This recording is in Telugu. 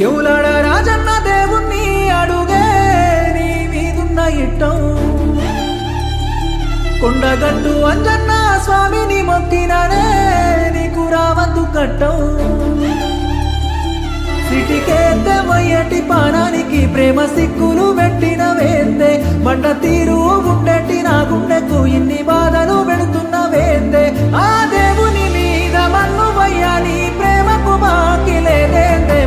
ఎవలాడ రాజన్న దేవుణ్ణి అడుగే నీ మీదున్న ఇట్టం కొండగట్టు అంజన్న స్వామిని మొక్కిననే నీకు రావద్దు కట్టం సిటికేతే మొయ్యటి పానానికి ప్రేమ సిక్కులు పెట్టిన వేందే బండ తీరు ఉండేటి నా గుండెకు ఇన్ని బాధలు పెడుతున్న వేందే ఆ దేవుని మీద మన్ను వయ్యాలి ప్రేమకు బాకి లేదేందే